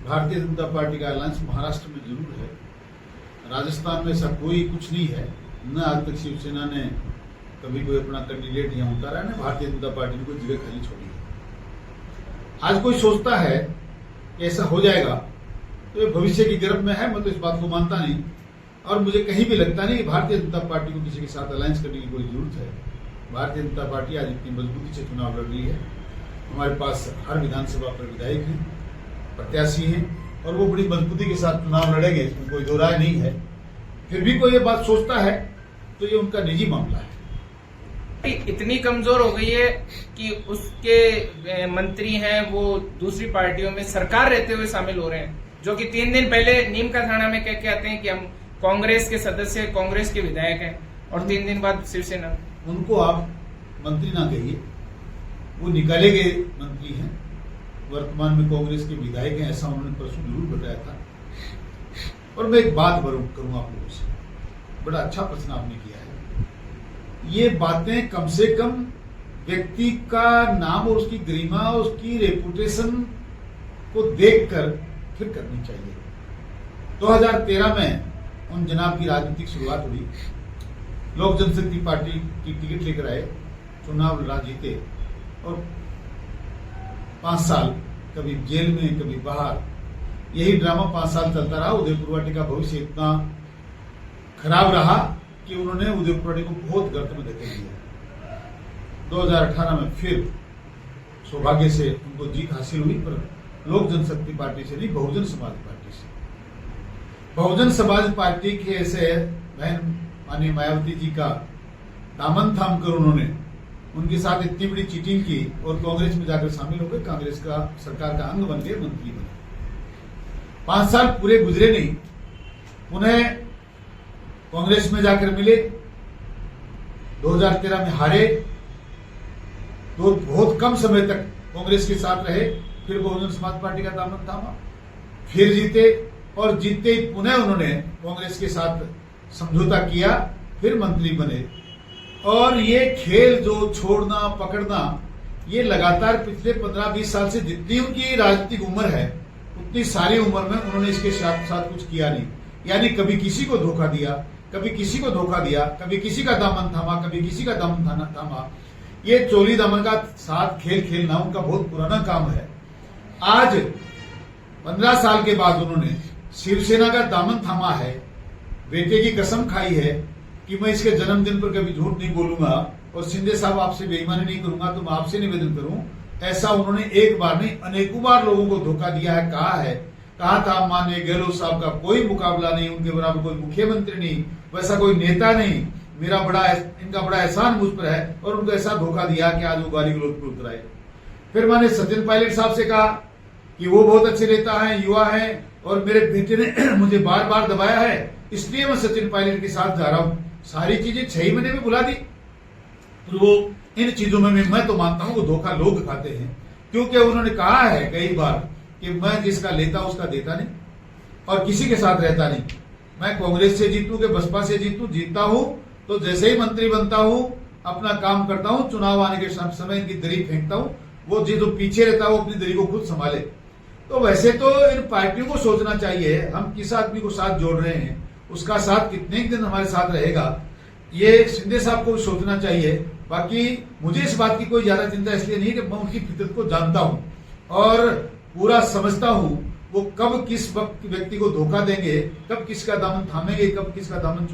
Bharatiya Janata party का alliance Maharashtra में जरूर है, राजस्थान में ऐसा कोई कुछ नहीं है। न आज तक शिवसेना ने कभी कोई अपना कैंडिडेट यहाँ उतारा, न भारतीय जनता पार्टी ने कोई जगह खाली छोड़ी है। आज कोई सोचता है कि ऐसा हो जाएगा तो ये भविष्य की गर्भ में है, मैं तो इस बात को मानता नहीं। और मुझे कहीं भी लगता नहीं कि भारतीय जनता पार्टी को किसी के साथ अलायंस करने की कोई जरूरत है। भारतीय जनता पार्टी आज इतनी मजबूती से चुनाव लड़ रही है, हमारे पास हर विधानसभा पर विधायक हैं, प्रत्याशी हैं, और वो बड़ी मजबूती के साथ चुनाव लड़ेंगे, इसमें कोई दो राय नहीं है। फिर भी कोई ये बात सोचता है तो ये उनका निजी मामला है। इतनी कमजोर हो गई है कि उसके मंत्री हैं वो दूसरी पार्टियों में सरकार रहते हुए शामिल हो रहे हैं, जो कि 3 दिन पहले नीम का थाना में कह के आते हैं कि हम कांग्रेस के सदस्य, कांग्रेस के विधायक हैं, और 3 दिन बाद शिवसेना। उनको आप मंत्री ना कहिए, वो निकाले गए मंत्री हैं, वर्तमान में कांग्रेस के विधायक हैं, ऐसा उन्होंने परसों जरूर बताया था। और मैं एक बात करूंगा आप लोगों से, बड़ा अच्छा प्रश्न आपने किया है। ये बातें कम से कम व्यक्ति का नाम और उसकी गरिमा, उसकी रेपुटेशन को देखकर फिर करनी चाहिए। 2013 में उन जनाब की राजनीतिक शुरुआत हुई, लोक जनशक्ति पार्टी की टिकट लेकर आए, चुनाव लड़ा, जीते, और 5 साल कभी जेल में कभी बाहर, यही ड्रामा 5 साल चलता रहा। उदयपुर वाटी का भविष्य इतना खराब रहा कि उन्होंने उदयपुर वाटी को बहुत गर्त में धकेल दिया। 2018 में फिर सौभाग्य से उनको जीत हासिल हुई, पर लोक जनशक्ति पार्टी से नहीं, बहुजन समाज पार्टी से। बहुजन समाज पार्टी के ऐसे बहन माननीय मायावती जी का दामन थाम कर उन्होंने उनके साथ इतनी बड़ी चीटिंग की और कांग्रेस में जाकर शामिल हो गए, कांग्रेस का सरकार का अंग बन गए, मंत्री बने। 5 साल पूरे गुजरे नहीं, उन्हें कांग्रेस में जाकर मिले, 2013 में हारे, तो बहुत कम समय तक कांग्रेस के साथ रहे, फिर बहुजन समाज पार्टी का दामन थामा, फिर जीते, और जीतते ही पुनः उन्होंने कांग्रेस के साथ समझौता किया, फिर मंत्री बने। और ये खेल जो छोड़ना पकड़ना, ये लगातार पिछले 15-20 साल से जितनी उनकी राजनीतिक उम्र है, उतनी सारी उम्र में उन्होंने इसके साथ कुछ किया नहीं। यानी कभी किसी को धोखा दिया, कभी किसी को धोखा दिया, कभी किसी का दामन थामा, कभी किसी का दामन थामा। ये चोली दामन का साथ खेल खेलना उनका बहुत पुराना काम है। आज 15 साल के बाद उन्होंने शिवसेना का दामन थामा है, बेटे की कसम खाई है कि मैं इसके जन्मदिन पर कभी झूठ नहीं बोलूंगा और शिंदे साहब आपसे बेईमानी नहीं करूंगा, तो मैं आपसे निवेदन करूं। ऐसा उन्होंने एक बार नहीं अनेकों बार लोगों को धोखा दिया है, कहा था माननीय गहलोत साहब का कोई मुकाबला नहीं, उनके बराबर कोई मुख्यमंत्री नहीं, वैसा कोई नेता नहीं, इनका बड़ा एहसान मुझ पर है, और उनको ऐसा धोखा दिया कि आज वो गाली गलौज पर उतर आए। फिर मैंने सचिन पायलट साहब से कहा कि वो बहुत अच्छे नेता हैं, युवा हैं, और मेरे बेटे ने मुझे बार बार दबाया है, इसलिए मैं सचिन पायलट के साथ जा रहा हूं। सारी चीजें 6 महीने में बुला दी। तो वो इन चीजों में मैं तो मानता हूं वो धोखा लोग खाते हैं, क्योंकि उन्होंने कहा है कई बार कि मैं जिसका लेता उसका देता नहीं, और किसी के साथ रहता नहीं। मैं कांग्रेस से जीतूं कि बसपा से जीतता हूं तो जैसे ही मंत्री बनता हूं अपना काम करता हूं, चुनाव आने के समय इनकी दरी फेंकता हूं, वो जो पीछे रहता है वो अपनी दरी को खुद संभाले। तो वैसे तो इन पार्टियों को सोचना चाहिए, हम किस आदमी को साथ जोड़ रहे हैं, उसका साथ कितने दिन हमारे साथ रहेगा, ये शिंदे साहब को भी सोचना चाहिए। बाकी मुझे इस बात की कोई ज्यादा चिंता इसलिए नहीं कि मैं उनकी फितरत को जानता हूं और पूरा समझता हूं, वो कब किस वक्त व्यक्ति को धोखा देंगे, कब किसका दामन थामेंगे, कब किसका दामन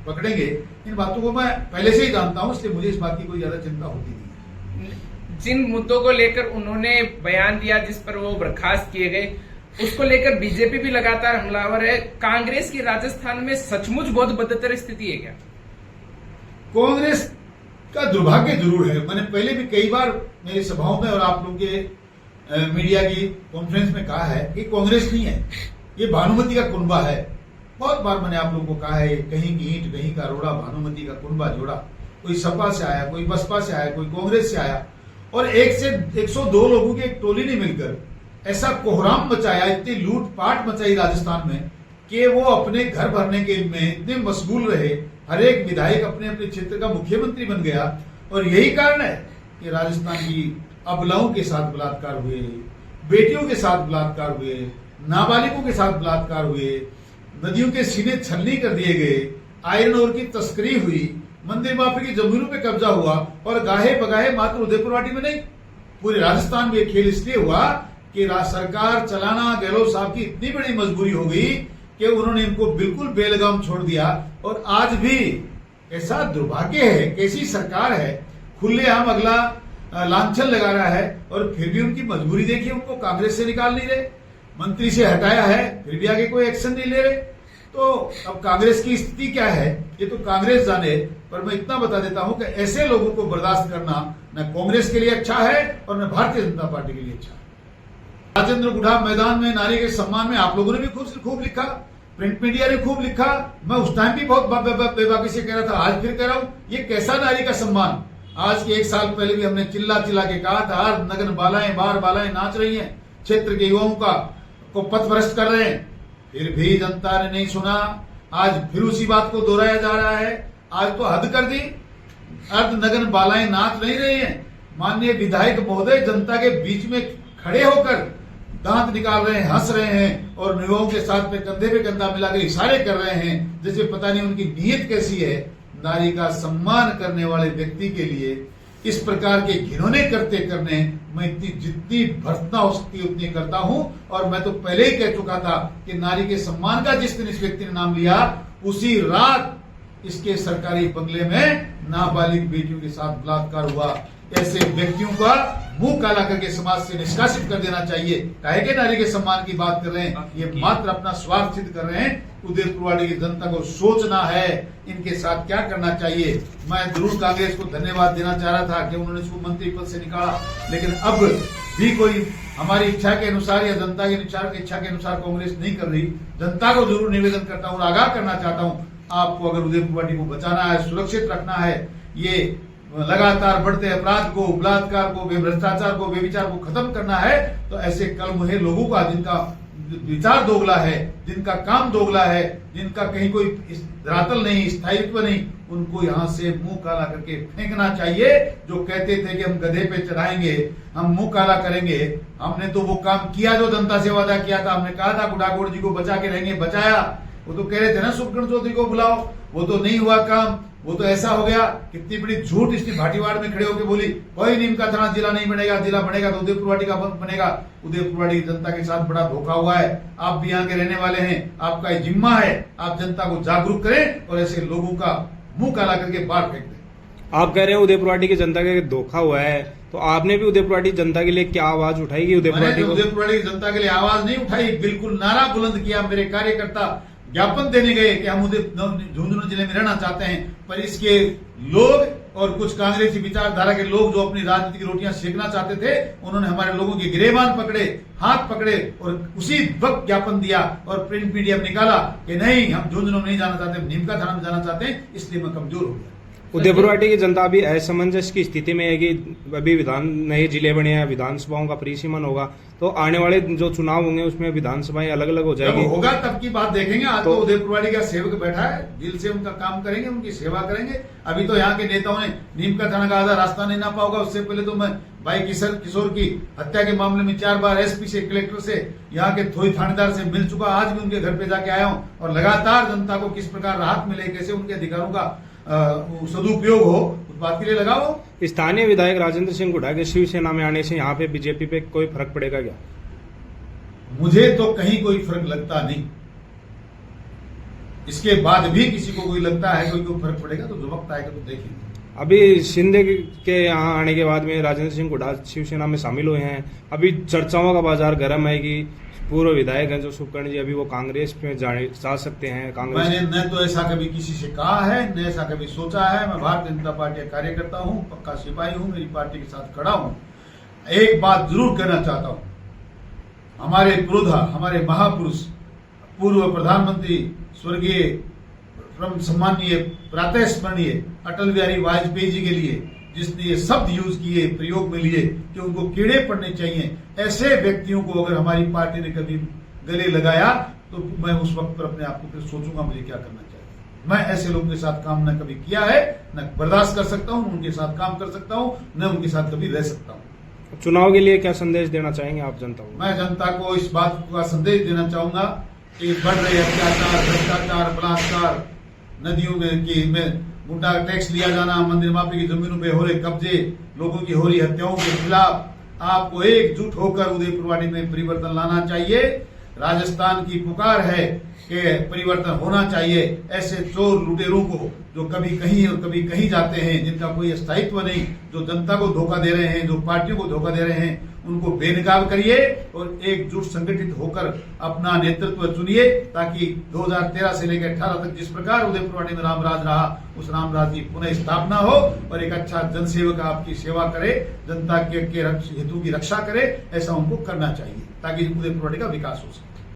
पकड़ेंगे, इन बातों को मैं पहले से ही जानता हूं, इसलिए मुझे इस बात की कोई ज्यादा चिंता होती नहीं। जिन मुद्दों को लेकर उन्होंने बयान दिया, जिस पर वो बर्खास्त किए गए, उसको लेकर बीजेपी भी लगातार हमलावर है। कांग्रेस की राजस्थान में सचमुच बहुत बदतर स्थिति है क्या? कांग्रेस का दुर्भाग्य जरूर है। मैंने पहले भी कई बार मेरी सभाओं में और आप लोगों के मीडिया की कॉन्फ्रेंस में कहा है कि कांग्रेस नहीं है, ये भानुमति का कुनबा है। बहुत बार मैंने आप लोगों को कहा है, कहीं की ईंट कहीं का रोड़ा, भानुमति का कुनबा जोड़ा। कोई सपा से आया, कोई बसपा से आया, कोई कांग्रेस से आया, और 102 लोगों की एक टोली ने मिलकर ऐसा कोहराम मचाया, इतनी लूटपाट मचाई राजस्थान में कि वो अपने घर भरने के में इतने मशगूल रहे, हर एक विधायक अपने अपने क्षेत्र का मुख्यमंत्री बन गया। और यही कारण है कि राजस्थान की अबलाओं के साथ बलात्कार हुए, बेटियों के साथ बलात्कार हुए, नाबालिगों के साथ बलात्कार हुए, नदियों के सीने छलनी कर दिए गए, आयरन ओर की तस्करी हुई, मंदिर माफी की जमीनों पे कब्जा हुआ और गाहे बगाहे मात्र उदयपुरवाटी में नहीं पूरे राजस्थान में खेल इसलिए हुआ कि सरकार चलाना गहलोत साहब की इतनी बड़ी मजबूरी हो गई कि उन्होंने इनको बिल्कुल बेलगाम छोड़ दिया। और आज भी ऐसा दुर्भाग्य है, कैसी सरकार है, खुलेआम अगला लांछन लगा रहा है और फिर भी उनकी मजबूरी देखिए, उनको कांग्रेस से निकाल नहीं रहे, मंत्री से हटाया है फिर भी आगे कोई एक्शन नहीं ले रहे। तो अब कांग्रेस की स्थिति क्या है ये तो कांग्रेस जाने, पर मैं इतना बता देता हूं कि ऐसे लोगों को बर्दाश्त करना न कांग्रेस के लिए अच्छा है और न भारतीय जनता पार्टी के लिए अच्छा है। राजेंद्र गुढ़ा मैदान में नारी के सम्मान में आप लोगों ने भी खूब लिखा, प्रिंट मीडिया ने खूब लिखा, मैं उस टाइम भी बहुत बेबाकी से कह रहा था, आज फिर कह रहा हूं, ये कैसा नारी का सम्मान। आज के 1 साल पहले भी हमने चिल्ला के कहा था, आज नगन बालाएं बार बालाएं नाच रही हैं, क्षेत्र के युवाओं को पथभ्रष्ट कर रहे हैं, फिर भी जनता ने नहीं सुना। आज फिर उसी बात को दोहराया जा रहा है। आज तो हद कर दी, अर्ध नगन बालाएं नाच नहीं रही हैं। माननीय विधायक महोदय जनता के बीच में खड़े होकर दांत निकाल रहे हैं, हंस रहे हैं और युवाओं के साथ में कंधे पे कंधा मिलाकर इशारे कर रहे हैं, जैसे पता नहीं उनकी नीयत कैसी है। नारी का सम्मान करने वाले व्यक्ति के लिए इस प्रकार के घिनौने करते करने मैं जितनी भर्त्सना हो सकती है उतनी करता हूं। और मैं तो पहले ही कह चुका था कि नारी के सम्मान का जिस दिन इस व्यक्ति ने नाम लिया उसी रात इसके सरकारी बंगले में नाबालिग बेटियों के साथ बलात्कार हुआ। ऐसे व्यक्तियों का मुंह काला करके समाज से निष्कासित कर देना चाहिए। काहे के नारी के सम्मान की बात कर रहे हैं, ये मात्र अपना स्वार्थ सिद्ध कर रहे हैं। उदयपुरवाड़ी की जनता को सोचना है इनके साथ क्या करना चाहिए। मैं जरूर कांग्रेस को धन्यवाद देना चाह रहा था कि उन्होंने इसको मंत्री पद से निकाला, लेकिन अब भी कोई हमारी इच्छा के अनुसार या जनता की इच्छा के अनुसार कांग्रेस नहीं कर रही। जनता को जरूर निवेदन करता हूँ, आगाह करना चाहता हूँ, आपको अगर उदयपुरवाड़ी को बचाना है, सुरक्षित रखना है, ये लगातार बढ़ते अपराध को, बलात्कार को, भ्रष्टाचार को, व्यभिचार को खत्म करना है, तो ऐसे कलमुहे लोगों का जिनका विचार दोगला है, जिनका काम दोगला है, जिनका कहीं कोई धरातल नहीं, स्थायित्व नहीं, उनको यहां से मुंह काला करके फेंकना चाहिए। जो कहते थे कि हम गधे पे चढ़ाएंगे, हम मुंह काला करेंगे, हमने तो वो काम किया जो जनता से वादा किया था। हमने कहा था गुडागोड़ जी को बचा के रहेंगे, बचाया। वो तो कह रहे थे ना सुखगण चौधरी को बुलाओ, वो तो नहीं हुआ काम, वो तो ऐसा हो गया। कितनी बड़ी झूठ इसने भाटीवाड़ में खड़े होकर बोली, कोई नीम का थाना जिला नहीं बनेगा, जिला बनेगा तो उदयपुरवाड़ी का बनेगा। उदयपुरवाड़ी जनता के साथ बड़ा धोखा हुआ है। आप भी यहाँ के रहने वाले हैं, आपका ये जिम्मा है, आप जनता को जागरूक करें और ऐसे लोगों का मुंह काला करके बाहर फेंक दें। आप कह रहे हैं उदयपुरवाड़ी की जनता के धोखा हुआ है, तो आपने भी उदयपुरवाड़ी जनता के लिए क्या आवाज उठाई? उदयपुरवाड़ी जनता के लिए आवाज नहीं उठाई, बिल्कुल नारा बुलंद किया। मेरे कार्यकर्ता ज्ञापन देने गए कि हम झुंझुनू जिले में रहना चाहते हैं, पर इसके लोग और कुछ कांग्रेसी विचारधारा के लोग जो अपनी राजनीतिक रोटियां सेकना चाहते थे, उन्होंने हमारे लोगों के गिरेबान पकड़े, हाथ पकड़े और उसी वक्त ज्ञापन दिया और प्रिंट मीडिया में निकाला कि नहीं, हम झुंझुनू नहीं जाना चाहते, हम नीमका थाना में जाना चाहते हैं, इसलिए मैं कमजोर हो गया। उदयपुरवाड़ी की जनता अभी असमंजस की स्थिति में है कि अभी नए जिले बने हैं, विधानसभाओं का परिसीमन होगा, तो आने वाले जो चुनाव होंगे उसमें विधानसभाएं अलग अलग हो जाएगी। जब होगा तब की बात देखेंगे। आज तो उदयपुरवाड़ी का सेवक बैठा है, दिल से उनका काम करेंगे, उनकी सेवा करेंगे। अभी तो यहाँ के नेताओं ने नीमका थाना का आधा रास्ता नहीं नापा होगा। उससे पहले तो मैं भाई किशोर की हत्या के मामले में 4 बार एसपी से, कलेक्टर से, यहाँ के थोड़ी थानेदार से मिल चुका। आज भी उनके घर पे जाके आया हूँ और लगातार जनता को किस प्रकार राहत मिले, कैसे उनके अधिकारों का सदुपयोग हो, उस बात के लिए लगाओ। स्थानीय विधायक राजेंद्र सिंह गुढ़ा के शिवसेना में आने से यहाँ पे बीजेपी पे कोई फर्क पड़ेगा क्या? मुझे तो कहीं कोई फर्क लगता नहीं। इसके बाद भी किसी को कोई लगता है कोई फर्क पड़ेगा तो जो वक्त आएगा तो देखेंगे। अभी शिंदे के यहाँ आने के बाद में राजेंद्र सिंह गुढ़ा शिवसेना में शामिल हुए हैं। अभी चर्चाओं का बाजार गर्म है कि पूर्व विधायक हैं जो सुखकर्ण जी, अभी वो कांग्रेस में जा सकते हैं। कांग्रेस मैंने न तो ऐसा कभी किसी से कहा है, न ऐसा कभी सोचा है। मैं भारतीय जनता पार्टी का कार्यकर्ता हूं, पक्का सिपाही हूं, मेरी पार्टी के साथ खड़ा हूं। एक बात जरूर कहना चाहता हूं, हमारे पुरोधा, हमारे महापुरुष, पूर्व प्रधानमंत्री स्वर्गीय सम्माननीय प्रातः स्मरणीय अटल बिहारी वाजपेयी जी के लिए जिसने ये शब्द यूज किए, प्रयोग में लिए कि उनको कीड़े पड़ने चाहिए, ऐसे व्यक्तियों को अगर हमारी पार्टी ने कभी गले लगाया तो मैं उस वक्त पर अपने आप को फिर सोचूंगा मुझे क्या करना चाहिए। मैं ऐसे लोगों के साथ काम न कभी किया है, न बर्दाश्त कर सकता हूं, न उनके साथ काम कर सकता हूं, न उनके साथ कभी रह सकता हूं। चुनाव के लिए क्या संदेश देना चाहेंगे आप जनता को? मैं जनता को इस बात का संदेश देना चाहूंगा कि बढ़ रहे अत्याचार, भ्रष्टाचार, बलात्कार, नदियों में गुंडा टैक्स लिया जाना, मंदिर माफी की जमीनों पे हो रहे कब्जे, लोगों की हो रही हत्याओं के खिलाफ आपको एकजुट होकर उदयपुरवाड़ी में परिवर्तन लाना चाहिए। राजस्थान की पुकार है कि परिवर्तन होना चाहिए। ऐसे चोर लुटेरों को जो कभी कहीं और कभी कहीं जाते हैं, जिनका कोई स्थायित्व नहीं, जो जनता को धोखा दे रहे हैं, जो पार्टियों को धोखा दे रहे हैं, उनको बेनकाब करिए और एकजुट संगठित होकर अपना नेतृत्व चुनिए, ताकि 2013 से लेकर 18 तक जिस प्रकार उदयपुरवाड़ी में रामराज रहा, उस रामराज की पुनः स्थापना हो और एक अच्छा जनसेवक आपकी सेवा करे, जनता के हितों की रक्षा करे। ऐसा उनको करना चाहिए ताकि उदयपुरवाड़ी का विकास हो सके।